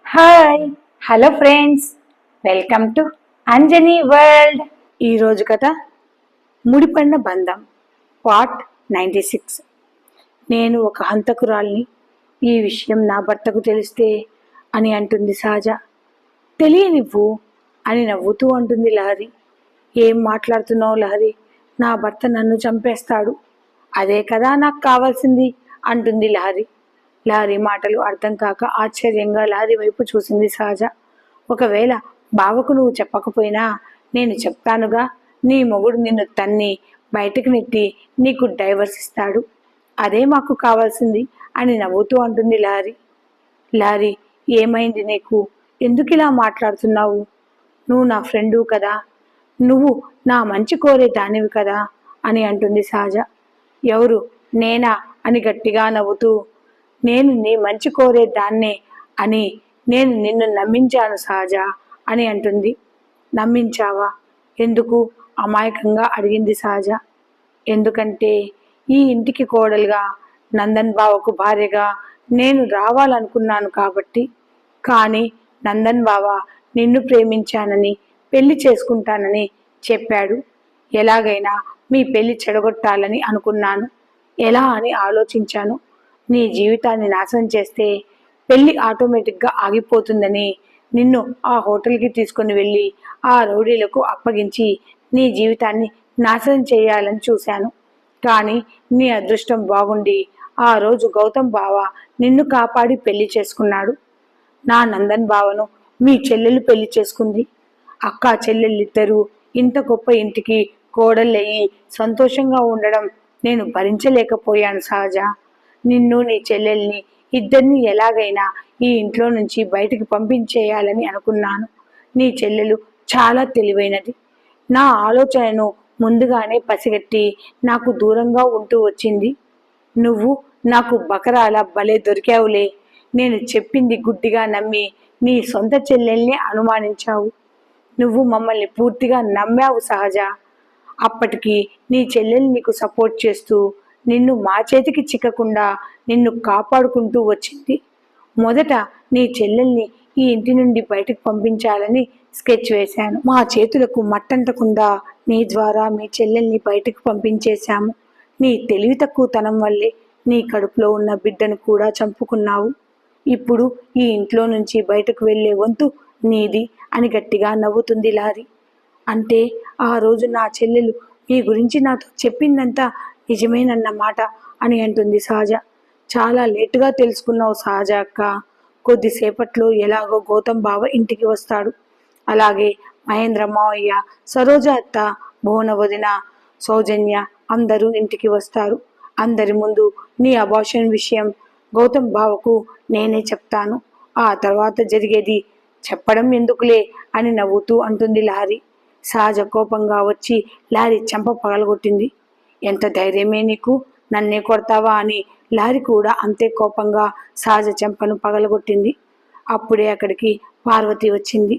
Hi hello friends, welcome to Anjani world. ఈరోజు కథ ముడిపడిన బంధం పార్ట్ 96. నేను ఒక హంతకురాల్ని, ఈ విషయం నా భర్తకు తెలిస్తే అని అంటుంది సహజ. తెలియనివ్వు అని నవ్వుతూ అంటుంది లహరి. ఏం మాట్లాడుతున్నావు లహరి, నా భర్త నన్ను చంపేస్తాడు, అదే కదా నాకు కావాల్సింది అంటుంది లహరి. లహరి మాటలు అర్థం కాక ఆశ్చర్యంగా లహరి వైపు చూసింది సహజ. ఒకవేళ బావకు నువ్వు చెప్పకపోయినా నేను చెప్తానుగా, నీ మొగుడు నిన్ను తన్ని బయటకు నెట్టి నీకు డైవర్స్ ఇస్తాడు, అదే మాకు కావాల్సింది అని నవ్వుతూ అంటుంది లహరి. లహరి, ఏమైంది నీకు, ఎందుకు ఇలా మాట్లాడుతున్నావు? నువ్వు నా ఫ్రెండు కదా, నువ్వు నా మంచి కోరే దానివి కదా అని అంటుంది సహజ. ఎవరు, నేనా అని గట్టిగా నవ్వుతూ, నేను నీ మంచి కోరే దాన్నే అని నేను నిన్ను నమ్మించాను సహజ అని అంటుంది. నమ్మించావా? ఎందుకు అమాయకంగా అడిగింది సహజ. ఎందుకంటే ఈ ఇంటికి కోడలుగా, నందన్ బావకు భార్యగా నేను రావాలనుకున్నాను కాబట్టి. కానీ నందన్ బావ నిన్ను ప్రేమించానని, పెళ్లి చేసుకుంటానని చెప్పాడు. ఎలాగైనా మీ పెళ్లి చెడగొట్టాలని అనుకున్నాను. ఎలా అని ఆలోచించాను. నీ జీవితాన్ని నాశనం చేస్తే పెళ్లి ఆటోమేటిక్గా ఆగిపోతుందని నిన్ను ఆ హోటల్కి తీసుకుని వెళ్ళి ఆ రౌడీలకు అప్పగించి నీ జీవితాన్ని నాశనం చేయాలని చూశాను. కానీ నీ అదృష్టం బాగుండి ఆ రోజు గౌతమ్ బావ నిన్ను కాపాడి పెళ్లి చేసుకున్నాడు. నా నందన్ బావను మీ చెల్లెలు పెళ్లి చేసుకుంది. అక్క చెల్లెళ్ళిద్దరూ ఇంత గొప్ప ఇంటికి కోడళ్ళయి సంతోషంగా ఉండడం నేను భరించలేకపోయాను సహజ. నిన్ను నీ చెల్లెల్ని ఇద్దరిని ఎలాగైనా ఈ ఇంట్లో నుంచి బయటికి పంపించేయాలని అనుకున్నాను. నీ చెల్లెలు చాలా తెలివైనది. నా ఆలోచనను ముందుగానే పసిగట్టి నాకు దూరంగా ఉంటూ వచ్చింది. నువ్వు నాకు బకరాల భలే దొరికావులే. నేను చెప్పింది గుడ్డిగా నమ్మి నీ సొంత చెల్లెల్ని అనుమానించావు. నువ్వు మమ్మల్ని పూర్తిగా నమ్మావు సహజ. అప్పటికి నీ చెల్లెలు నీకు సపోర్ట్ చేస్తూ నిన్ను మా చేతికి చిక్కకుండా నిన్ను కాపాడుకుంటూ వచ్చింది. మొదట నీ చెల్లెల్ని ఈ ఇంటి నుండి బయటకు పంపించాలని స్కెచ్ వేశాను. మా చేతులకు మట్టంటకుండా నీ ద్వారా మీ చెల్లెల్ని బయటకు పంపించేశాము. నీ తెలివి తక్కువతనం వల్లే నీ కడుపులో ఉన్న బిడ్డను కూడా చంపుకున్నావు. ఇప్పుడు ఈ ఇంట్లో నుంచి బయటకు వెళ్లే వంతు నీది అని గట్టిగా నవ్వుతుంది లహరి. అంటే ఆ రోజు నా చెల్లెలు మీ గురించి నాతో చెప్పిందంతా నిజమేనన్నమాట అని అంటుంది సహజ. చాలా లేటుగా తెలుసుకున్నావు సహజ అక్క. కొద్దిసేపట్లో ఎలాగో గౌతమ్ బావ ఇంటికి వస్తాడు. అలాగే మహేంద్ర మావయ్య, సరోజ అత్త, భువన వదిన, సౌజన్య అందరూ ఇంటికి వస్తారు. అందరి ముందు నీ అబార్షన్ విషయం గౌతమ్ బావకు నేనే చెప్తాను. ఆ తర్వాత జరిగేది చెప్పడం ఎందుకులే అని నవ్వుతూ అంటుంది లహరి. సహజ కోపంగా వచ్చి లహరి చెంప పగలగొట్టింది. ఎంత ధైర్యమే నీకు, నన్నే కొడతావా అని లహరి కూడా అంతే కోపంగా సహజ చెంపను పగలగొట్టింది. అప్పుడే అక్కడికి పార్వతి వచ్చింది.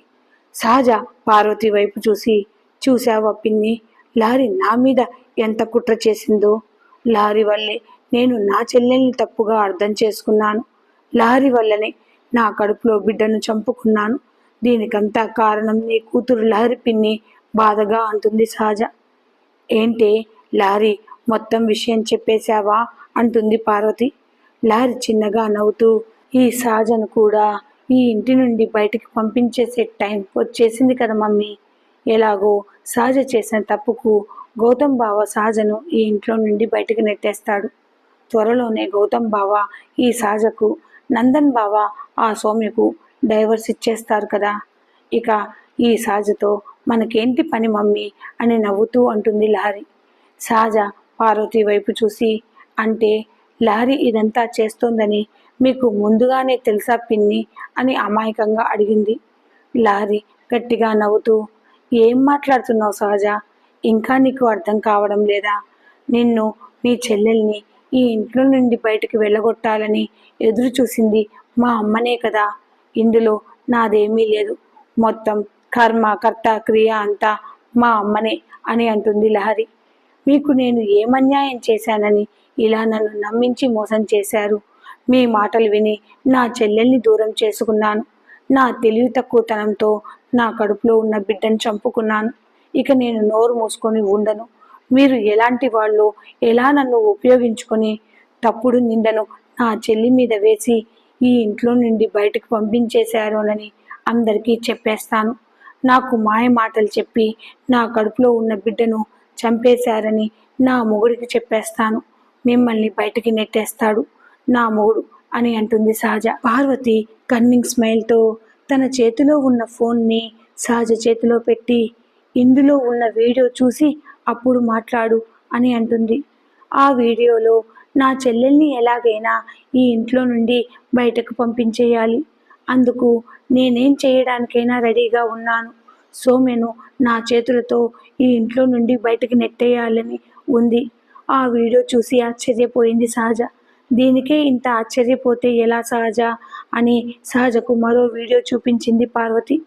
సహజ పార్వతి వైపు చూసి, చూశావా పిన్ని, లహరి నా మీద ఎంత కుట్ర చేసిందో. లహరి వల్లే నేను నా చెల్లెల్ని తప్పుగా అర్థం చేసుకున్నాను. లహరి వల్లనే నా కడుపులో బిడ్డను చంపుకున్నాను. దీనికంతా కారణం నీ కూతురు లహరి పిన్ని బాధగా అంటుంది సహజ. ఏంటే లహరి, మొత్తం విషయం చెప్పేశావా అంటుంది పార్వతి. లహరి చిన్నగా నవ్వుతూ, ఈ సహజను కూడా ఈ ఇంటి నుండి బయటికి పంపించేసే టైం వచ్చేసింది కదా మమ్మీ. ఎలాగో సహజ చేసిన తప్పుకు గౌతమ్ బావ సహజను ఈ ఇంట్లో నుండి బయటికి నెట్టేస్తాడు. త్వరలోనే గౌతమ్ బావ ఈ సహజకు, నందన్ బావ ఆ సౌమ్యకు డైవర్స్ ఇచ్చేస్తారు కదా. ఇక ఈ సహజతో మనకేంటి పని మమ్మీ అని నవ్వుతూ అంటుంది లహరి. సహజ పార్వతి వైపు చూసి, అంటే లహరి ఇదంతా చేస్తోందని మీకు ముందుగానే తెలుసా పిన్ని అని అమాయకంగా అడిగింది. లహరి గట్టిగా నవ్వుతూ, ఏం మాట్లాడుతున్నావు సహజ, ఇంకా నీకు అర్థం కావడం లేదా? నిన్ను, నీ చెల్లెల్ని ఈ ఇంట్లో నుండి బయటికి వెళ్ళగొట్టాలని ఎదురు చూసింది మా అమ్మనే కదా. ఇందులో నాదేమీ లేదు. మొత్తం కర్మ కర్త క్రియ అంతా మా అమ్మనే అని అంటుంది లహరి. మీకు నేను ఏమన్యాయం చేశానని ఇలా నన్ను నమ్మించి మోసం చేశారు? మీ మాటలు విని నా చెల్లెల్ని దూరం చేసుకున్నాను. నా తెలివి తక్కువతనంతో నా కడుపులో ఉన్న బిడ్డను చంపుకున్నాను. ఇక నేను నోరు మూసుకొని ఉండను. మీరు ఎలాంటి వాళ్ళు, ఎలా నన్ను ఉపయోగించుకొని తప్పుడు నిందను నా చెల్లి మీద వేసి ఈ ఇంట్లో నుండి బయటకు పంపించేశారోనని అందరికీ చెప్పేస్తాను. నాకు మాయ మాటలు చెప్పి నా కడుపులో ఉన్న బిడ్డను చంపేశారని నా మొగుడికి చెప్పేస్తాను. మిమ్మల్ని బయటికి నెట్టేస్తాడు నా మొగుడు అని అంటుంది సహజ. పార్వతి కన్నింగ్ స్మైల్తో తన చేతిలో ఉన్న ఫోన్ని సహజ చేతిలో పెట్టి, ఇందులో ఉన్న వీడియో చూసి అప్పుడు మాట్లాడు అని అంటుంది. ఆ వీడియోలో నా చెల్లెల్ని ఎలాగైనా ఈ ఇంట్లో నుండి బయటకు పంపించేయాలి. అందుకు నేనేం చేయడానికైనా రెడీగా ఉన్నాను. సౌమ్యను నా చేతులతో ఈ ఇంట్లో నుండి బయటకు నెట్టేయాలని ఉంది. ఆ వీడియో చూసి ఆశ్చర్యపోయింది సహజ. దీనికే ఇంత ఆశ్చర్యపోతే ఎలా సహజ అని సహజకు మరో వీడియో చూపించింది పార్వతి.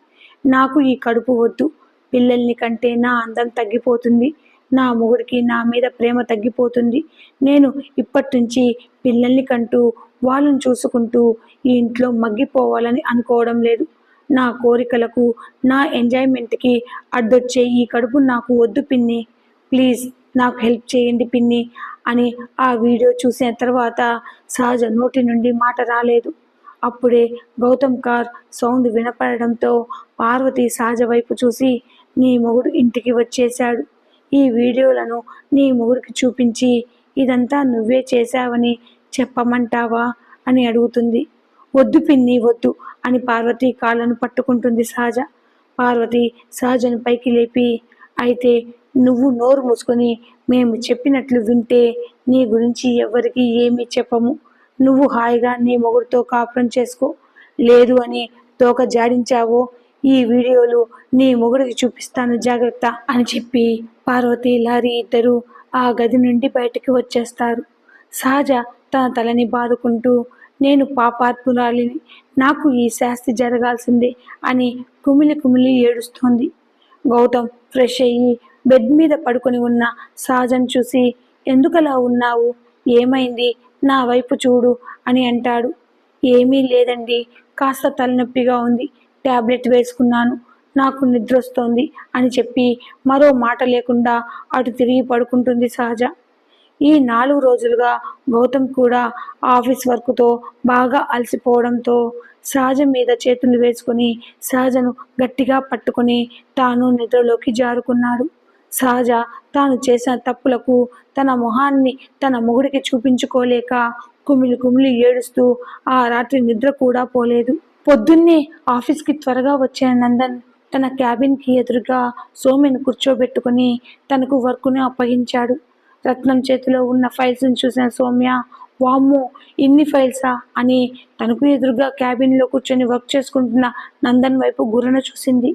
నాకు ఈ కడుపు వద్దు. పిల్లల్ని కంటే నా అందం తగ్గిపోతుంది. నా మొగుడికి నా మీద ప్రేమ తగ్గిపోతుంది. నేను ఇప్పటి నుంచి పిల్లల్ని కంటూ వాళ్ళని చూసుకుంటూ ఈ ఇంట్లో మగ్గిపోవాలని అనుకోవడం లేదు. నా కోరికలకు, నా ఎంజాయ్మెంట్కి అడ్డొచ్చే ఈ కడుపు నాకు వద్దు పిన్ని. ప్లీజ్ నాకు హెల్ప్ చేయండి పిన్ని అని ఆ వీడియో చూసిన తర్వాత సహజ నోటి నుండి మాట రాలేదు. అప్పుడే గౌతమ్ కార్ సౌండ్ వినపడడంతో పార్వతి సహజ వైపు చూసి, నీ మొగుడు ఇంటికి వచ్చేశాడు. ఈ వీడియోలను నీ మొగుడికి చూపించి ఇదంతా నువ్వే చేశావని చెప్పమంటావా అని అడుగుతుంది. వద్దు పిన్ని వద్దు అని పార్వతి కాళ్ళను పట్టుకుంటుంది సహజ. పార్వతి సహజను పైకి లేపి, అయితే నువ్వు నోరు మూసుకొని మేము చెప్పినట్లు వింటే నీ గురించి ఎవరికి ఏమీ చెప్పము. నువ్వు హాయిగా నీ మొగుడితో కాపురం చేసుకో. లేదు అని తోక జాడించావో ఈ వీడియోలు నీ మొగుడికి చూపిస్తాను జాగ్రత్త అని చెప్పి పార్వతి లారీ ఇద్దరు ఆ గది నుండి బయటికి వచ్చేస్తారు. సహజ తన తలని బాదుకుంటూ, నేను పాపాత్మురాలిని, నాకు ఈ శాస్తి జరగాల్సిందే అని కుమిలి కుమిలి ఏడుస్తోంది. గౌతమ్ ఫ్రెష్ అయ్యి బెడ్ మీద పడుకొని ఉన్న సహజను చూసి, ఎందుకలా ఉన్నావు, ఏమైంది, నా వైపు చూడు అని అంటాడు. ఏమీ లేదండి, కాస్త తలనొప్పిగా ఉంది, ట్యాబ్లెట్ వేసుకున్నాను, నాకు నిద్రొస్తోంది అని చెప్పి మరో మాట లేకుండా అటు తిరిగి పడుకుంటుంది సహజ. ఈ 4 రోజులుగా గౌతమ్ కూడా ఆఫీస్ వర్క్తో బాగా అలసిపోవడంతో సహజ మీద చేతులు వేసుకుని సహజను గట్టిగా పట్టుకుని తాను నిద్రలోకి జారుకున్నాడు. సహజ తాను చేసిన తప్పులకు తన మొహాన్ని తన మొగుడికి చూపించుకోలేక కుమిలి కుమిలి ఏడుస్తూ ఆ రాత్రి నిద్ర కూడా పోలేదు. పొద్దున్నే ఆఫీస్కి త్వరగా వచ్చిన నందన్ తన క్యాబిన్కి ఎదురుగా సౌమ్యను కూర్చోబెట్టుకుని తనకు వర్క్ను అప్పగించాడు. రత్నం చేతిలో ఉన్న ఫైల్స్ని చూసిన సౌమ్య, వామ్మో ఇన్ని ఫైల్సా అని తనకు ఎదురుగా క్యాబిన్లో కూర్చొని వర్క్ చేసుకుంటున్న నందన్ వైపు గుర్రన చూసింది.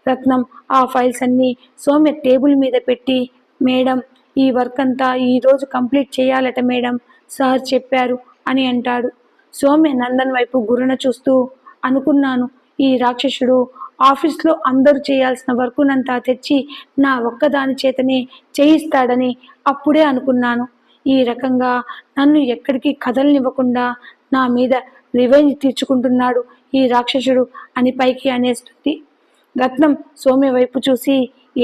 రత్నం ఆ ఫైల్స్ అన్నీ సౌమ్య టేబుల్ మీద పెట్టి, మేడం ఈ వర్క్ అంతా ఈరోజు కంప్లీట్ చేయాలట మేడం, సార్ చెప్పారు అని అంటాడు. సౌమ్య నందన్ వైపు గుర్రన చూస్తూ, అనుకున్నాను ఈ రాక్షసుడు ఆఫీస్లో అందరూ చేయాల్సిన వర్కునంతా తెచ్చి నా ఒక్కదాని చేతనే చేయిస్తాడని అప్పుడే అనుకున్నాను. ఈ రకంగా నన్ను ఎక్కడికి కదలనివ్వకుండా నా మీద రివెంజ్ తీర్చుకుంటున్నాడు ఈ రాక్షసుడు అని పైకి అనేస్తుంది. రత్నం సౌమ్య వైపు చూసి,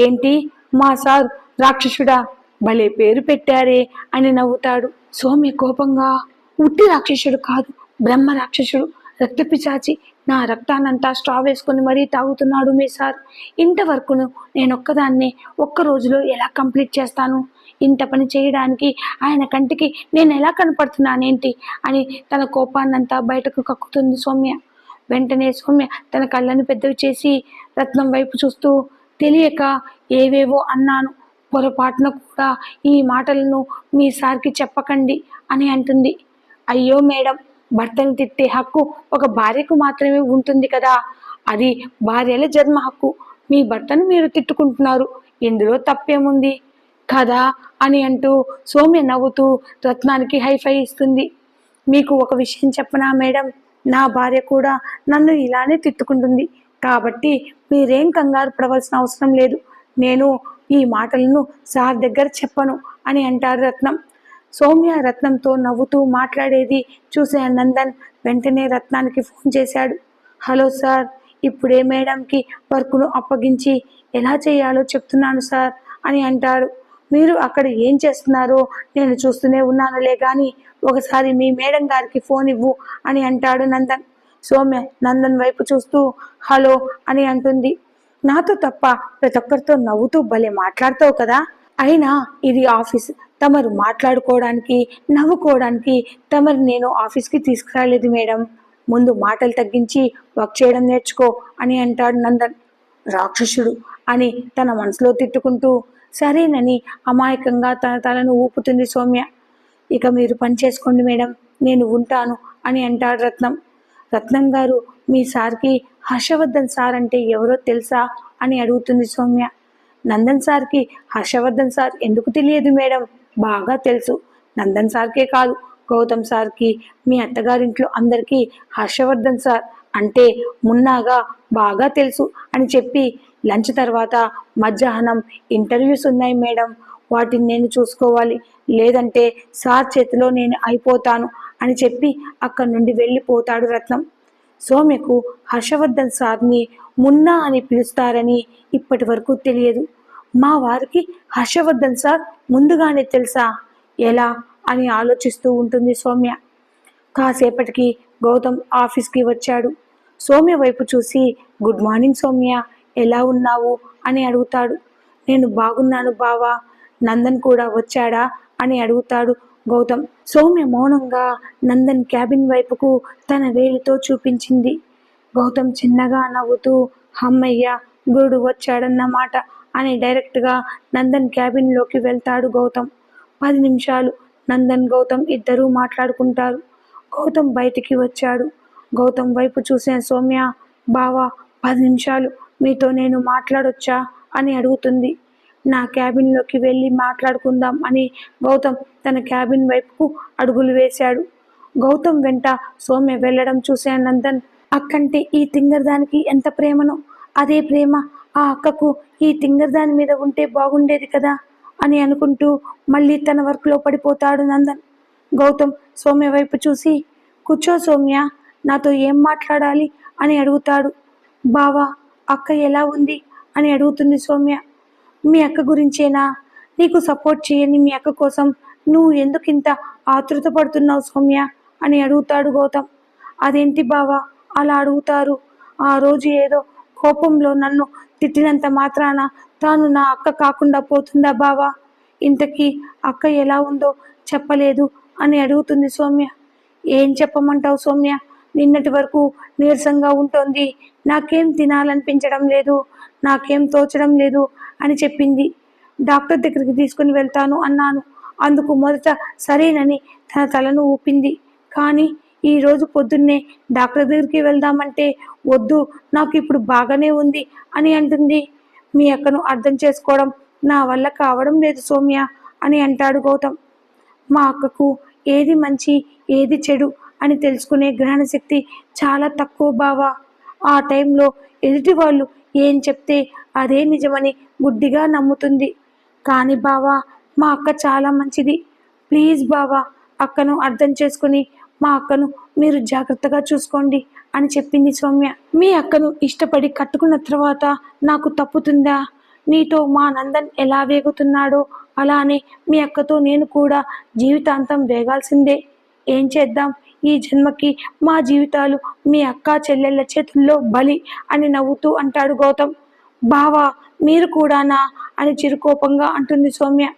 ఏంటి మా సార్ రాక్షసుడా, భలే పేరు పెట్టారే అని నవ్వుతాడు. సౌమ్య కోపంగా, ఉట్టి రాక్షసుడు కాదు, బ్రహ్మ రాక్షసుడు, రక్తపిచాచి, నా రక్తాన్నంతా స్ట్రా వేసుకొని మరీ తాగుతున్నాడు మీ సార్. ఇంత వర్కును నేనొక్కదాన్నే ఒక్క రోజులో ఎలా కంప్లీట్ చేస్తాను? ఇంత పని చేయడానికి ఆయన కంటికి నేను ఎలా కనపడుతున్నానేంటి అని తన కోపాన్నంతా బయటకు కక్కుతుంది సౌమ్య. వెంటనే సౌమ్య తన కళ్ళను పెద్దవి చేసి రత్నం వైపు చూస్తూ, తెలియక ఏవేవో అన్నాను, పొరపాటున కూడా ఈ మాటలను మీ సార్కి చెప్పకండి అని అంటుంది. అయ్యో మేడం, భర్తను తిట్టే హక్కు ఒక భార్యకు మాత్రమే ఉంటుంది కదా, అది భార్యల జన్మ హక్కు. మీ భర్తను మీరు తిట్టుకుంటున్నారు, ఇందులో తప్పేముంది కదా అని అంటూ సౌమ్య నవ్వుతూ రత్నానికి హైఫై ఇస్తుంది. మీకు ఒక విషయం చెప్పనా మేడం, నా భార్య కూడా నన్ను ఇలానే తిట్టుకుంటుంది, కాబట్టి మీరేం కంగారు పడవలసిన అవసరం లేదు. నేను ఈ మాటలను సార్ దగ్గర చెప్పను అని అంటారు రత్నం. సౌమ్య రత్నంతో నవ్వుతూ మాట్లాడేది చూసిన నందన్ వెంటనే రత్నానికి ఫోన్ చేశాడు. హలో సార్, ఇప్పుడే మేడంకి వర్క్ను అప్పగించి ఎలా చేయాలో చెప్తున్నాను సార్ అని అంటారు. మీరు అక్కడ ఏం చేస్తున్నారో నేను చూస్తూనే ఉన్నానులే కానీ ఒకసారి మీ మేడం గారికి ఫోన్ ఇవ్వు అని అంటాడు నందన్. సౌమ్య నందన్ వైపు చూస్తూ హలో అని అంటుంది. నాతో తప్ప ప్రతి ఒక్కరితో నవ్వుతూ భలే మాట్లాడతావు కదా. అయినా ఇది ఆఫీస్, తమరు మాట్లాడుకోవడానికి నవ్వుకోవడానికి తమరు నేను ఆఫీస్కి తీసుకురాలేదు మేడం. ముందు మాటలు తగ్గించి వర్క్ చేయడం నేర్చుకో అని అంటాడు నందన్. రాక్షసుడు అని తన మనసులో తిట్టుకుంటూ సరేనని అమాయకంగా తన తలను ఊపుతుంది సౌమ్య. ఇక మీరు పని చేసుకోండి మేడం, నేను ఉంటాను అని అంటాడు రత్నం. రత్నం గారు, మీ సార్కి హర్షవర్ధన్ సార్ అంటే ఎవరో తెలుసా అని అడుగుతుంది సౌమ్య. నందన్ సార్కి హర్షవర్ధన్ సార్ ఎందుకు తెలియదు మేడం, బాగా తెలుసు. నందన్ సార్కే కాదు, గౌతమ్ సార్కి, మీ అత్తగారింట్లో అందరికీ హర్షవర్ధన్ సార్ అంటే మున్నాగా బాగా తెలుసు అని చెప్పి లంచ్ తర్వాత మధ్యాహ్నం ఇంటర్వ్యూస్ ఉన్నాయి మేడం, వాటిని నేను చూసుకోవాలి, లేదంటే సార్ చేతిలో నేను అయిపోతాను అని చెప్పి అక్కడి నుండి వెళ్ళిపోతాడు రత్నం. సౌమ్యకు హర్షవర్ధన్ సార్ని మున్నా అని పిలుస్తారని ఇప్పటి వరకు తెలియదు. మా వారికి హర్షవర్ధన్ సార్ ముందుగానే తెలుసా, ఎలా అని ఆలోచిస్తూ ఉంటుంది సౌమ్య. కాసేపటికి గౌతమ్ ఆఫీస్కి వచ్చాడు. సౌమ్య వైపు చూసి గుడ్ మార్నింగ్ సౌమ్య, ఎలా ఉన్నావు అని అడుగుతాడు. నేను బాగున్నాను బావా, నందన్ కూడా వచ్చాడా అని అడుగుతాడు గౌతమ్. సౌమ్య మౌనంగా నందన్ క్యాబిన్ వైపుకు తన వేలితో చూపించింది. గౌతమ్ చిన్నగా నవ్వుతూ అమ్మయ్య, గురుడు వచ్చాడన్నమాట అని డైరెక్ట్గా నందన్ క్యాబిన్లోకి వెళ్తాడు గౌతమ్. 10 నిమిషాలు నందన్ గౌతమ్ ఇద్దరూ మాట్లాడుకుంటారు. గౌతమ్ బయటికి వచ్చాడు. గౌతమ్ వైపు చూసిన సౌమ్య, బావా 10 నిమిషాలు మీతో నేను మాట్లాడొచ్చా అని అడుగుతుంది. నా క్యాబిన్లోకి వెళ్ళి మాట్లాడుకుందాం అని గౌతమ్ తన క్యాబిన్ వైపుకు అడుగులు వేశాడు. గౌతమ్ వెంట సౌమ్య వెళ్ళడం చూసిన నందన్, అక్కంటే ఈ తింగర్దానికి ఎంత ప్రేమనో అదే ప్రేమ ఆ అక్కకు ఈ తింగర్దాని మీద ఉంటే బాగుండేది కదా అని అనుకుంటూ మళ్ళీ తన వర్క్లో పడిపోతాడు నందన్. గౌతమ్ సౌమ్య వైపు చూసి కూర్చో సౌమ్య, నాతో ఏం మాట్లాడాలి అని అడుగుతాడు. బావా, అక్క ఎలా ఉంది అని అడుగుతుంది సౌమ్య. మీ అక్క గురించేనా, నీకు సపోర్ట్ చేయని మీ అక్క కోసం నువ్వు ఎందుకింత ఆతృత పడుతున్నావు సౌమ్య అని అడుగుతాడు గౌతమ్. అదేంటి బావా అలా అడుగుతారు, ఆ రోజు ఏదో కోపంలో నన్ను తిట్టినంత మాత్రాన తాను నా అక్క కాకుండా పోతుందా బావా, ఇంతకీ అక్క ఎలా ఉందో చెప్పలేదు అని అడుగుతుంది సౌమ్య. ఏం చెప్పమంటావు సౌమ్య, నిన్నటి వరకు నీరసంగా ఉంటుంది, నాకేం తినాలనిపించడం లేదు, నాకేం తోచడం లేదు అని చెప్పింది. డాక్టర్ దగ్గరికి తీసుకుని వెళ్తాను అన్నాను, అందుకు మొదట సరేనని తన తలను ఊపింది. కానీ ఈరోజు పొద్దున్నే డాక్టర్ దగ్గరికి వెళ్దామంటే వద్దు, నాకు ఇప్పుడు బాగానే ఉంది అని అంటుంది. మీ అక్కను అర్థం చేసుకోవడం నా వల్ల కావడం లేదు సౌమ్య అని అంటాడు గౌతమ్. మా అక్కకు ఏది మంచి ఏది చెడు అని తెలుసుకునే గ్రహణ శక్తి చాలా తక్కువ బావా. ఆ టైంలో ఎదుటి వాళ్ళు ఏం చెప్తే అదే నిజమని గుడ్డిగా నమ్ముతుంది. కానీ బావా, మా అక్క చాలా మంచిది, ప్లీజ్ బావా అక్కను అర్థం చేసుకుని మా అక్కను మీరు జాగ్రత్తగా చూసుకోండి అని చెప్పింది సౌమ్య. మీ అక్కను ఇష్టపడి కట్టుకున్న తర్వాత నాకు తప్పుతుందా, నీతో మా నందన్ ఎలా వేగుతున్నాడో అలానే మీ అక్కతో నేను కూడా జీవితాంతం వేగాల్సిందే. ఏం చేద్దాం, ఈ జన్మకి మా జీవితాలు మీ అక్క చెల్లెళ్ళ చేతుల్లో బలి అని నవ్వుతూ అంటాడు గౌతమ్. బావా మీరు కూడానా అని చిరుకోపంగా అంటుంది సౌమ్య.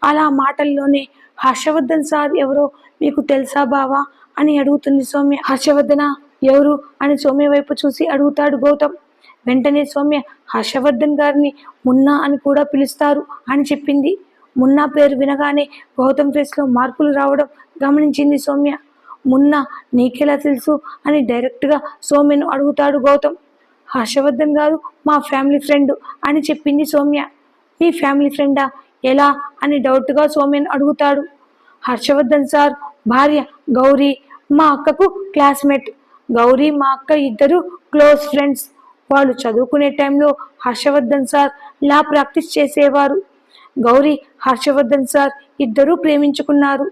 అలా మాటల్లోనే హర్షవర్ధన్ సార్ ఎవరో మీకు తెలుసా బావా అని అడుగుతుంది సౌమ్య. హర్షవర్ధన ఎవరు అని సౌమ్య వైపు చూసి అడుగుతాడు గౌతమ్. వెంటనే సౌమ్య హర్షవర్ధన్ గారిని మున్నా అని కూడా పిలుస్తారు అని చెప్పింది. మున్నా పేరు వినగానే గౌతమ్ ఫేస్లో మార్పులు రావడం గమనించింది సౌమ్య. మున్నా నీకెలా తెలుసు అని డైరెక్ట్గా సౌమ్యను అడుగుతాడు గౌతమ్. హర్షవర్ధన్ గారు మా ఫ్యామిలీ ఫ్రెండ్ అని చెప్పింది సౌమ్య. మీ ఫ్యామిలీ ఫ్రెండా, ఎలా అని డౌట్గా సౌమ్యను అడుగుతాడు. హర్షవర్ధన్ సార్ భార్య గౌరీ మా అక్కకు క్లాస్మేట్. గౌరీ మా అక్క ఇద్దరు క్లోజ్ ఫ్రెండ్స్. వాళ్ళు చదువుకునే టైంలో హర్షవర్ధన్ సార్ లా ప్రాక్టీస్ చేసేవారు. గౌరీ హర్షవర్ధన్ సార్ ఇద్దరూ ప్రేమించుకున్నారు.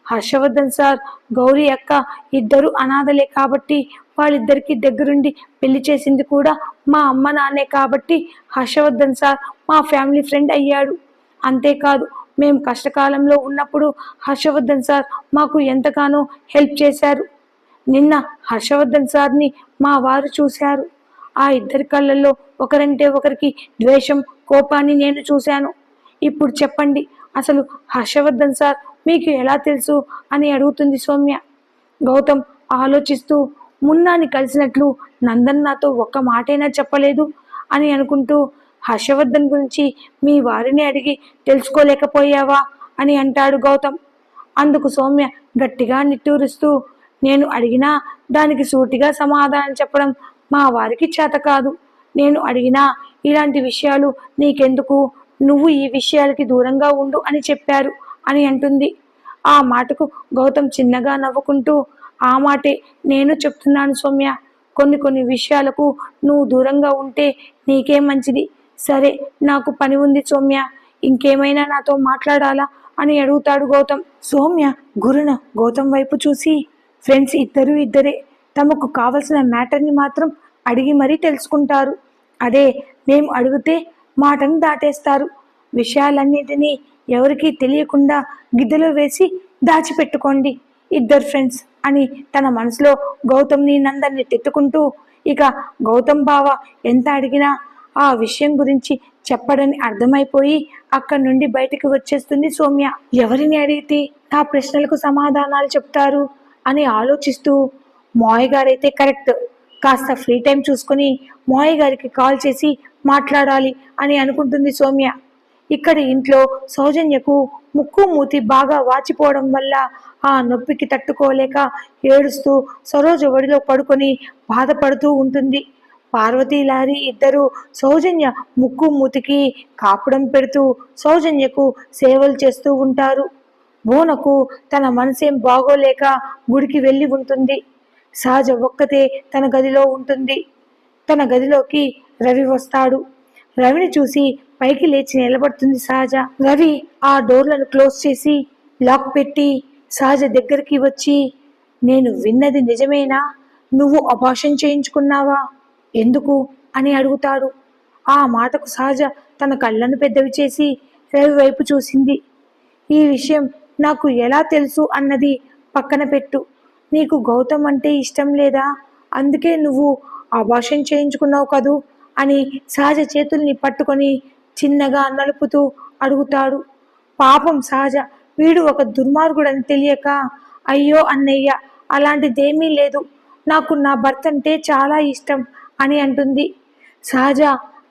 హర్షవర్ధన్ సార్ గౌరీ అక్క ఇద్దరు అనాథలే కాబట్టి వాళ్ళిద్దరికి దగ్గరుండి పెళ్లి చేసింది కూడా మా అమ్మ నాన్నే కాబట్టి హర్షవర్ధన్ సార్ మా ఫ్యామిలీ ఫ్రెండ్ అయ్యాడు. అంతేకాదు మేము కష్టకాలంలో ఉన్నప్పుడు హర్షవర్ధన్ సార్ మాకు ఎంతగానో హెల్ప్ చేశారు. నిన్న హర్షవర్ధన్ సార్ని మా వారు చూశారు. ఆ ఇద్దరి కళ్ళల్లో ఒకరంటే ఒకరికి ద్వేషం, కోపాన్ని నేను చూశాను. ఇప్పుడు చెప్పండి, అసలు హర్షవర్ధన్ సార్ మీకు ఎలా తెలుసు అని అడుగుతుంది సౌమ్య. గౌతమ్ ఆలోచిస్తూ, మున్నాని కలిసినట్లు నందన్ నాతో ఒక్క మాటైనా చెప్పలేదు అని అనుకుంటూ, హర్షవర్ధన్ గురించి మీ వారిని అడిగి తెలుసుకోలేకపోయావా అని అంటాడు గౌతమ్. అందుకు సౌమ్య గట్టిగా నిట్టూరుస్తూ, నేను అడిగినా దానికి సూటిగా సమాధానం చెప్పడం మా వారికి చేత కాదు. నేను అడిగినా ఇలాంటి విషయాలు నీకెందుకు, నువ్వు ఈ విషయాలకి దూరంగా ఉండు అని చెప్పారు అని అంటుంది. ఆ మాటకు గౌతమ్ చిన్నగా నవ్వుకుంటూ, ఆ మాటే నేను చెప్తున్నాను సౌమ్య. కొన్ని విషయాలకు నువ్వు దూరంగా ఉంటే నీకే మంచిది. సరే, నాకు పని ఉంది సౌమ్య, ఇంకేమైనా నాతో మాట్లాడాలా అని అడుగుతాడు గౌతమ్. సౌమ్య గురున గౌతమ్ వైపు చూసి, ఫ్రెండ్స్ ఇద్దరే తమకు కావలసిన మ్యాటర్ని మాత్రం అడిగి మరీ తెలుసుకుంటారు. అదే మేము అడిగితే మాటను దాటేస్తారు. విషయాలన్నిటినీ ఎవరికీ తెలియకుండా గిద్దెలో వేసి దాచిపెట్టుకోండి ఇద్దరు ఫ్రెండ్స్ అని తన మనసులో గౌతమ్ని నందన్ని తిట్టుకుంటూ, ఇక గౌతమ్ బావ ఎంత అడిగినా ఆ విషయం గురించి చెప్పడని అర్థమైపోయి అక్కడి నుండి బయటికి వచ్చేస్తుంది సౌమ్య. ఎవరిని అడిగితే నా ప్రశ్నలకు సమాధానాలు చెప్తారు అని ఆలోచిస్తూ, మావయ్య గారైతే కరెక్ట్, కాస్త ఫ్రీ టైం చూసుకుని మావయ్య గారికి కాల్ చేసి మాట్లాడాలి అని అనుకుంటుంది సౌమ్య. ఇక్కడ ఇంట్లో సౌజన్యకు ముక్కు మూతి బాగా వాచిపోవడం వల్ల ఆ నొప్పికి తట్టుకోలేక ఏడుస్తూ సరోజ ఒడిలో పడుకొని బాధపడుతూ ఉంటుంది. పార్వతీ లారీ ఇద్దరు సౌజన్య ముక్కు మూతికి కాపుడం పెడుతూ సౌజన్యకు సేవలు చేస్తూ ఉంటారు. బోనకు తన మనసేం బాగోలేక గుడికి వెళ్ళి ఉంటుంది. సహజ ఒక్కతే తన గదిలో ఉంటుంది. తన గదిలోకి రవి వస్తాడు. రవిని చూసి పైకి లేచి నిలబడుతుంది సహజ. రవి ఆ డోర్లను క్లోజ్ చేసి లాక్ పెట్టి సహజ దగ్గరికి వచ్చి, నేను విన్నది నిజమేనా? నువ్వు అబార్షన్ చేయించుకున్నావా? ఎందుకు అని అడుగుతాడు. ఆ మాటకు సహజ తన కళ్ళను పెద్దవి చేసి రవి వైపు చూసింది. ఈ విషయం నాకు ఎలా తెలుసు అన్నది పక్కన పెట్టు. నీకు గౌతమ్ అంటే ఇష్టం లేదా? అందుకే నువ్వు అబార్షన్ చేయించుకున్నావు కదూ అని సహజ చేతుల్ని పట్టుకొని చిన్నగా నలుపుతూ అడుగుతాడు. పాపం సహజ, వీడు ఒక దుర్మార్గుడని తెలియక, అయ్యో అన్నయ్య, అలాంటిదేమీ లేదు, నాకు నా భర్త అంటే చాలా ఇష్టం అని అంటుంది. సహజ,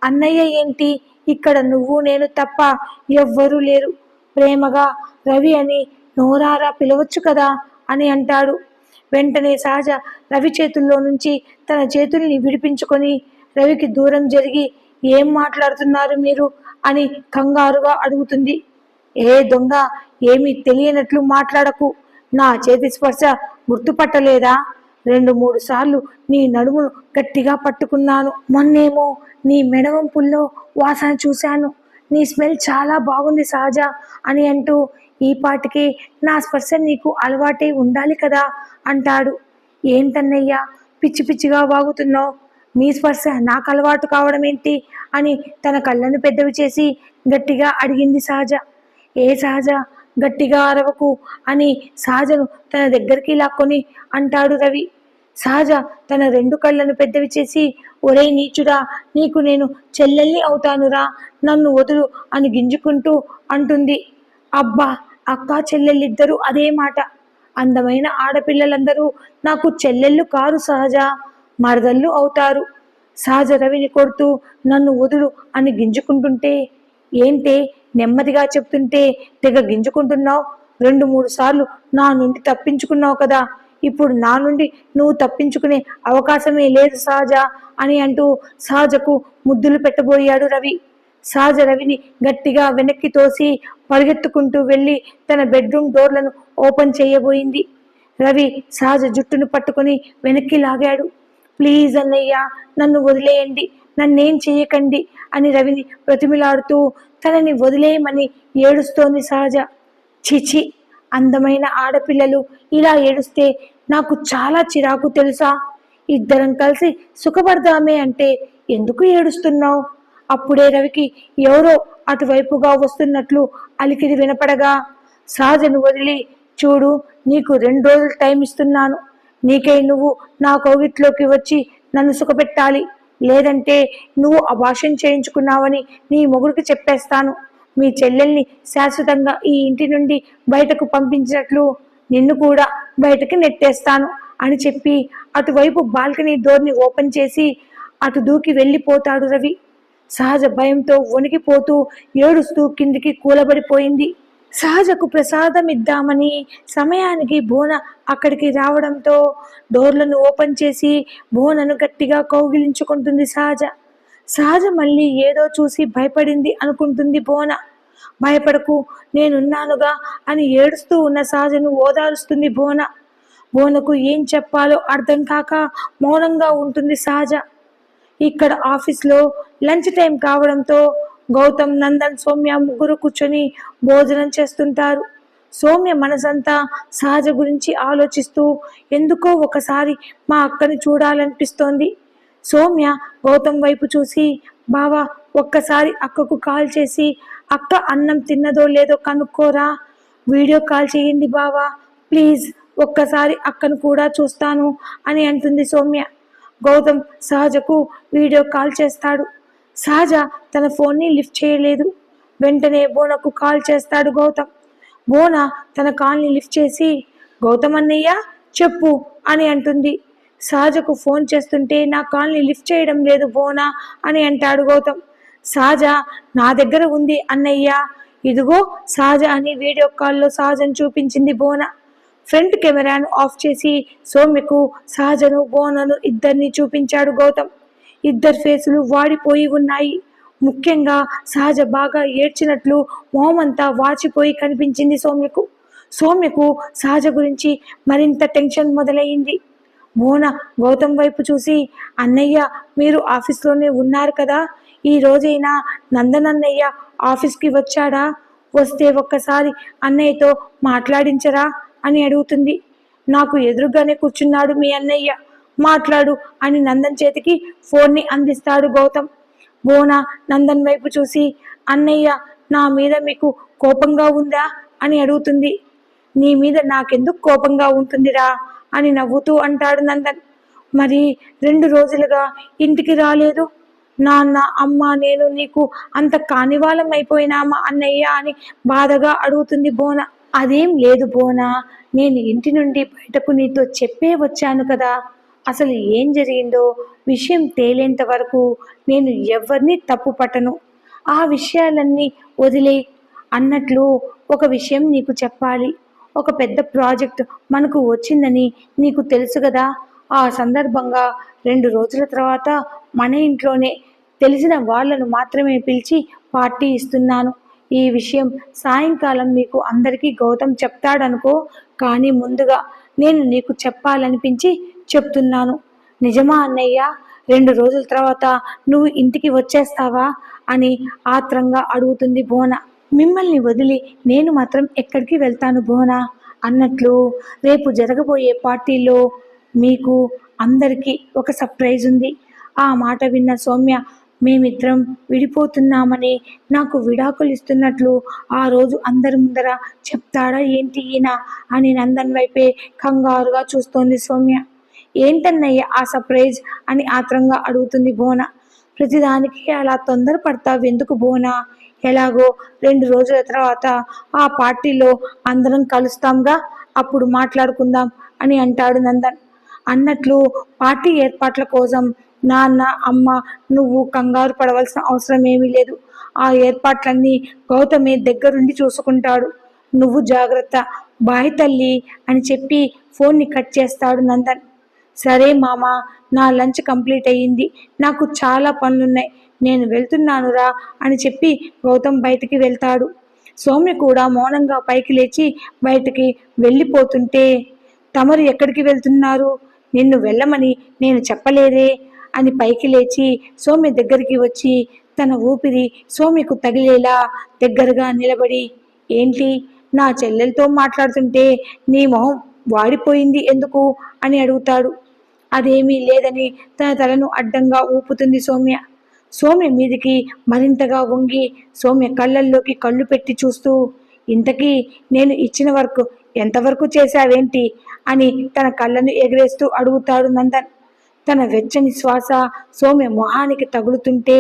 అన్నయ్య ఏంటి, ఇక్కడ నువ్వు నేను తప్ప ఎవ్వరూ లేరు, ప్రేమగా రవి అని నోరారా పిలవచ్చు కదా అని అంటాడు. వెంటనే సహజ రవి చేతుల్లో నుంచి తన చేతుల్ని విడిపించుకొని రవికి దూరం జరిగి, ఏం మాట్లాడుతున్నారు మీరు అని కంగారుగా అడుగుతుంది. ఏ దొంగ, ఏమీ తెలియనట్లు మాట్లాడకు. నా చేతి స్పర్శ గుర్తుపట్టలేదా? 2-3 సార్లు నీ నడుమును గట్టిగా పట్టుకున్నాను. మొన్నేమో నీ మెడవంపుల్లో వాసన చూశాను. నీ స్మెల్ చాలా బాగుంది సహజ అని అంటూ, ఈ పాటికి నా స్పర్శ నీకు అలవాటై ఉండాలి కదా అంటాడు. ఏంటన్నయ్యా పిచ్చి పిచ్చిగా వాగుతున్నావు? నీ స్పర్శ నాకు అలవాటు కావడం ఏంటి అని తన కళ్ళను పెద్దవి చేసి గట్టిగా అడిగింది సహజ. ఏ సహజ, గట్టిగా అరవకు అని సహజను తన దగ్గరికి లాక్కొని అంటాడు రవి. సహజ తన 2 కళ్ళను పెద్దవి చేసి, ఒరే నీచుడా, నీకు నేను చెల్లెల్ని అవుతానురా, నన్ను వదులు అని గింజుకుంటూ అంటుంది. అబ్బా, అక్క చెల్లెళ్ళిద్దరూ అదే మాట. అందమైన ఆడపిల్లలందరూ నాకు చెల్లెళ్ళు కారు సహజ, మరదళ్ళు అవుతారు. సహజ రవిని కొడుతూ నన్ను వదులు అని గింజుకుంటుంటే, ఏంటే నెమ్మదిగా చెప్తుంటే తెగ గింజుకుంటున్నావు? 2-3 సార్లు నా నుండి తప్పించుకున్నావు కదా, ఇప్పుడు నా నుండి నువ్వు తప్పించుకునే అవకాశమే లేదు సహజ అని అంటూ సహజకు ముద్దులు పెట్టబోయాడు రవి. సహజ రవిని గట్టిగా వెనక్కి తోసి పరిగెత్తుకుంటూ వెళ్ళి తన బెడ్రూమ్ డోర్లను ఓపెన్ చేయబోయింది. రవి సహజ జుట్టును పట్టుకొని వెనక్కి లాగాడు. ప్లీజ్ అన్నయ్య, నన్ను వదిలేయండి, నన్నేం చేయకండి అని రవిని ప్రతిమిలాడుతూ తనని వదిలేయమని ఏడుస్తోంది సహజ. చిచి, అందమైన ఆడపిల్లలు ఇలా ఏడుస్తే నాకు చాలా చిరాకు తెలుసా? ఇద్దరం కలిసి సుఖపడదామే అంటే ఎందుకు ఏడుస్తున్నావు? అప్పుడే రవికి ఎవరో అటువైపుగా వస్తున్నట్లు అలికిడి వినపడగా, సహజను వదిలి చూడు, నీకు 2 రోజులు టైం ఇస్తున్నాను. నీకై నువ్వు నా కోగిట్లోకి వచ్చి నన్ను సుఖపెట్టాలి. లేదంటే నువ్వు అభాషణ చేయించుకున్నావని నీ మొగుడికి చెప్పేస్తాను. మీ చెల్లెల్ని శాశ్వతంగా ఈ ఇంటి నుండి బయటకు పంపించినట్లు నిన్ను కూడా బయటకి నెట్టేస్తాను అని చెప్పి అటువైపు బాల్కనీ డోర్ని ఓపెన్ చేసి అటు దూకి వెళ్ళిపోతాడు రవి. సహజ భయంతో వణికిపోతూ ఏడుస్తూ కిందికి కూలబడిపోయింది. సహజకు ప్రసాదం ఇద్దామని సమయానికి బోన అక్కడికి రావడంతో డోర్లను ఓపెన్ చేసి బోనను గట్టిగా కౌగిలించుకుంటుంది సహజ. సహజ మళ్ళీ ఏదో చూసి భయపడింది అనుకుంటుంది బోన. భయపడకు, నేనున్నానుగా అని ఏడుస్తూ ఉన్న సహజను ఓదారుస్తుంది బోన. బోనకు ఏం చెప్పాలో అర్థం కాక మౌనంగా ఉంటుంది సహజ. ఇక్కడ ఆఫీస్లో లంచ్ టైం కావడంతో గౌతమ్, నందన్, సౌమ్య ముగ్గురు కూర్చొని భోజనం చేస్తుంటారు. సౌమ్య మనసంతా సహజ గురించి ఆలోచిస్తూ ఎందుకో ఒకసారి మా అక్కని చూడాలనిపిస్తోంది. సౌమ్య గౌతమ్ వైపు చూసి, బావా, ఒక్కసారి అక్కకు కాల్ చేసి అక్క అన్నం తిన్నదో లేదో కనుక్కోరా. వీడియో కాల్ చేయండి బావా, ప్లీజ్, ఒక్కసారి అక్కను కూడా చూస్తాను అని అంటుంది సౌమ్య. గౌతమ్ సహజకు వీడియో కాల్ చేస్తాడు. సహజ తన ఫోన్ని లిఫ్ట్ చేయలేదు. వెంటనే బోనకు కాల్ చేస్తాడు గౌతమ్. బోన తన కాల్ని లిఫ్ట్ చేసి, గౌతమ్ అన్నయ్య చెప్పు అని అంటుంది. సహజకు ఫోన్ చేస్తుంటే నా కాల్ని లిఫ్ట్ చేయడం లేదు బోన అని అంటాడు గౌతమ్. సహజ నా దగ్గర ఉంది అన్నయ్య, ఇదిగో సహజ అని వీడియో కాల్లో సహజను చూపించింది బోన. ఫ్రంట్ కెమెరాను ఆఫ్ చేసి సౌమ్యకు సహజను, బోనను ఇద్దరిని చూపించాడు గౌతమ్. ఇద్దరు ఫేసులు వాడిపోయి ఉన్నాయి. ముఖ్యంగా సహజ బాగా ఏడ్చినట్లు మొహమంతా వాచిపోయి కనిపించింది సౌమ్యకు. సౌమ్యకు సహజ గురించి మరింత టెన్షన్ మొదలయ్యింది. బోన గౌతమ్ వైపు చూసి, అన్నయ్య మీరు ఆఫీస్లోనే ఉన్నారు కదా, ఈ రోజైనా నందన్ అన్నయ్య ఆఫీస్కి వచ్చాడా? వస్తే ఒక్కసారి అన్నయ్యతో మాట్లాడించరా అని అడుగుతుంది. నాకు ఎదురుగానే కూర్చున్నాడు మీ అన్నయ్య, మాట్లాడు అని నందన్ చేతికి ఫోన్ని అందిస్తాడు గౌతమ్. బోన నందన్ వైపు చూసి, అన్నయ్య నా మీద మీకు కోపంగా ఉందా అని అడుగుతుంది. నీ మీద నాకెందుకు కోపంగా ఉంటుందిరా అని నవ్వుతూ అంటాడు నందన్. మరి 2 రోజులుగా ఇంటికి రాలేదు? నాన్న, అమ్మ, నేను నీకు అంత కానివాళం అయిపోయినామా అన్నయ్య అని బాధగా అడుగుతుంది బోన. అదేం లేదు బోన, నేను ఇంటి నుండి బయటకు నీతో చెప్పే వచ్చాను కదా. అసలు ఏం జరిగిందో విషయం తేలేంత వరకు నేను ఎవరిని తప్పు పట్టను. ఆ విషయాలన్నీ వదిలే. అన్నట్లు ఒక విషయం నీకు చెప్పాలి. ఒక పెద్ద ప్రాజెక్ట్ మనకు వచ్చిందని నీకు తెలుసు కదా. ఆ సందర్భంగా 2 రోజుల తర్వాత మన ఇంట్లోనే తెలిసిన వాళ్ళను మాత్రమే పిలిచి పార్టీ ఇస్తున్నాను. ఈ విషయం సాయంకాలం మీకు అందరికీ గౌతమ్ చెప్తాడనుకో, కానీ ముందుగా నేను నీకు చెప్పాలనిపించి చెప్తున్నాను. నిజమా అన్నయ్య? 2 రోజుల తర్వాత నువ్వు ఇంటికి వచ్చేస్తావా అని ఆత్రంగా అడుగుతుంది బోన. మిమ్మల్ని వదిలి నేను మాత్రం ఎక్కడికి వెళ్తాను బోన? అన్నట్లు రేపు జరగబోయే పార్టీలో మీకు అందరికీ ఒక సర్ప్రైజ్ ఉంది. ఆ మాట విన్న సౌమ్య, మేమిద్దరం విడిపోతున్నామని, నాకు విడాకులు ఇస్తున్నట్లు ఆ రోజు అందరి ముందర చెప్తాడా ఏంటి ఈయన అని నందన్ వైపే కంగారుగా చూస్తోంది సౌమ్య. ఏంటన్నయ్య ఆ సర్ప్రైజ్ అని ఆత్రంగా అడుగుతుంది బోన. ప్రతిదానికి అలా తొందరపడతావు ఎందుకు బోన? ఎలాగో 2 రోజుల తర్వాత ఆ పార్టీలో అందరం కలుస్తాంగా, అప్పుడు మాట్లాడుకుందాం అని అంటాడు నందన్. అన్నట్లు పార్టీ ఏర్పాట్ల కోసం నాన్న, అమ్మ, నువ్వు కంగారు పడవలసిన అవసరం ఏమీ లేదు. ఆ ఏర్పాట్లన్నీ గౌతమే దగ్గరుండి చూసుకుంటాడు. నువ్వు జాగ్రత్త, బాయ్ తల్లి అని చెప్పి ఫోన్ని కట్ చేస్తాడు నందన్. సరే మామ, నా లంచ్ కంప్లీట్ అయ్యింది, నాకు చాలా పనులున్నాయి, నేను వెళ్తున్నానురా అని చెప్పి గౌతమ్ బయటికి వెళ్తాడు. సౌమ్య కూడా మౌనంగా పైకి లేచి బయటికి వెళ్ళిపోతుంటే, తమరు ఎక్కడికి వెళ్తున్నారు? నిన్ను వెళ్ళమని నేను చెప్పలేదే అని పైకి లేచి సౌమ్య దగ్గరికి వచ్చి తన ఊపిరి సౌమ్యకు తగిలేలా దగ్గరగా నిలబడి, ఏంటి నా చెల్లెలతో మాట్లాడుతుంటే నీ మొహం వాడిపోయింది ఎందుకు అని అడుగుతాడు. అదేమీ లేదని తన తలను అడ్డంగా ఊపుతుంది సౌమ్య. సౌమ్య మీదికి మరింతగా వంగి సౌమ్య కళ్ళల్లోకి కళ్ళు పెట్టి చూస్తూ, ఇంతకీ నేను ఇచ్చిన వర్క్ ఎంతవరకు చేశావేంటి అని తన కళ్ళను ఎగరేస్తూ అడుగుతాడు నందన్. తన వెచ్చని శ్వాస సౌమ్య మొహానికి తగులుతుంటే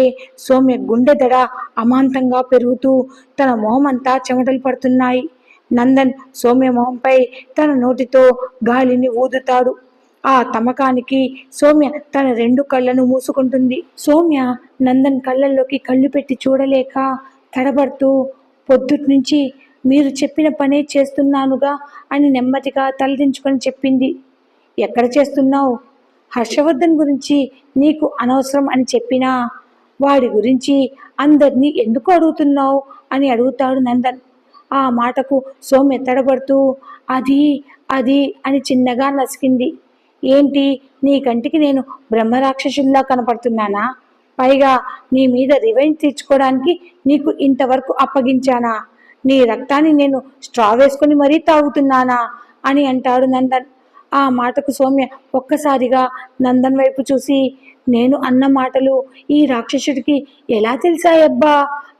సౌమ్య గుండె దడ అమాంతంగా పెరుగుతూ తన మొహమంతా చెమటలు పడుతున్నాయి. నందన్ సౌమ్య మొహంపై తన నోటితో గాలిని ఊదుతాడు. ఆ తమకానికి సౌమ్య తన రెండు కళ్ళను మూసుకుంటుంది. సౌమ్య నందన్ కళ్ళల్లోకి కళ్ళు పెట్టి చూడలేక తడబడుతూ, పొద్దుట్నుంచి మీరు చెప్పిన పనే చేస్తున్నానుగా అని నెమ్మదిగా తలదించుకొని చెప్పింది. ఎక్కడ చేస్తున్నావు? హర్షవర్ధన్ గురించి నీకు అనవసరం అని చెప్పినా వాడి గురించి అందరినీ ఎందుకు అడుగుతున్నావు అని అడుగుతాడు నందన్. ఆ మాటకు సౌమ్య తడబడుతూ అది అది అని చిన్నగా నసికింది. ఏంటి, నీ కంటికి నేను బ్రహ్మరాక్షసుల్లా కనపడుతున్నానా? పైగా నీ మీద రివెంజ్ తీర్చుకోవడానికి నీకు ఇంతవరకు అప్పగించానా? నీ రక్తాన్ని నేను స్ట్రా వేసుకుని మరీ తాగుతున్నానా అని అంటాడు నందన్. ఆ మాటకు సౌమ్య ఒక్కసారిగా నందన్ వైపు చూసి, నేను అన్న మాటలు ఈ రాక్షసుడికి ఎలా తెలిసాయబ్బా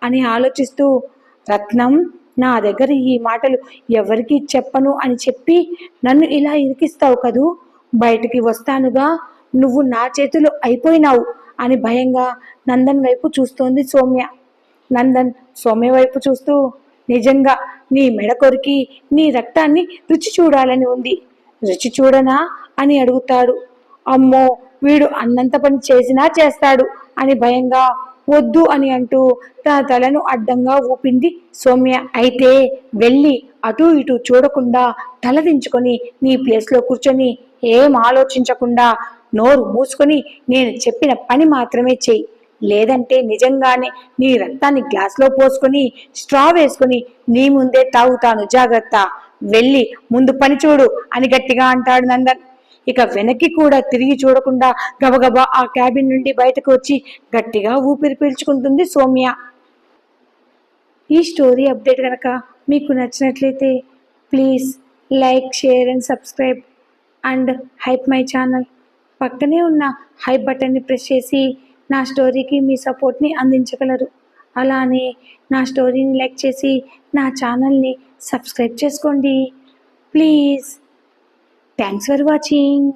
అని ఆలోచిస్తూ, రత్నం, నా దగ్గర ఈ మాటలు ఎవరికి చెప్పను అని చెప్పి నన్ను ఇలా ఇరికిస్తావు కదూ, బయటికి వస్తానుగా, నువ్వు నా చేతిలో అయిపోయినావు అని భయంగా నందన్ వైపు చూస్తోంది సౌమ్య. నందన్ సౌమ్య వైపు చూస్తూ, నిజంగా నీ మెడ కొరికి నీ రక్తాన్ని రుచి చూడాలని ఉంది, రుచి చూడనా అని అడుగుతాడు. అమ్మో, వీడు అన్నంత పని చేసినా చేస్తాడు అని భయంగా వద్దు అని అంటూ తన తలను అడ్డంగా ఊపింది సౌమ్య. అయితే వెళ్ళి అటూ ఇటూ చూడకుండా తలదించుకొని నీ ప్లేస్లో కూర్చొని ఏం ఆలోచించకుండా నోరు మూసుకొని నేను చెప్పిన పని మాత్రమే చెయ్యి, లేదంటే నిజంగానే నీ రక్తాన్ని గ్లాస్లో పోసుకొని స్ట్రా వేసుకొని నీ ముందే తాగుతాను, జాగ్రత్త, వెళ్ళి ముందు పని చూడు అని గట్టిగా అంటాడు నందన్. ఇక వెనక్కి కూడా తిరిగి చూడకుండా గబగబా ఆ క్యాబిన్ నుండి బయటకు వచ్చి గట్టిగా ఊపిరి పీల్చుకుంటుంది సౌమ్య. ఈ స్టోరీ అప్డేట్ కనుక మీకు నచ్చినట్లయితే please like, share and subscribe and hype my channel. పక్కనే ఉన్న హైప్ బటన్ని ప్రెస్ చేసి నా స్టోరీకి మీ సపోర్ట్ని అందించగలరు. అలానే నా స్టోరీని లైక్ చేసి నా ఛానల్ని సబ్స్క్రైబ్ చేసుకోండి ప్లీజ్. Thanks for watching.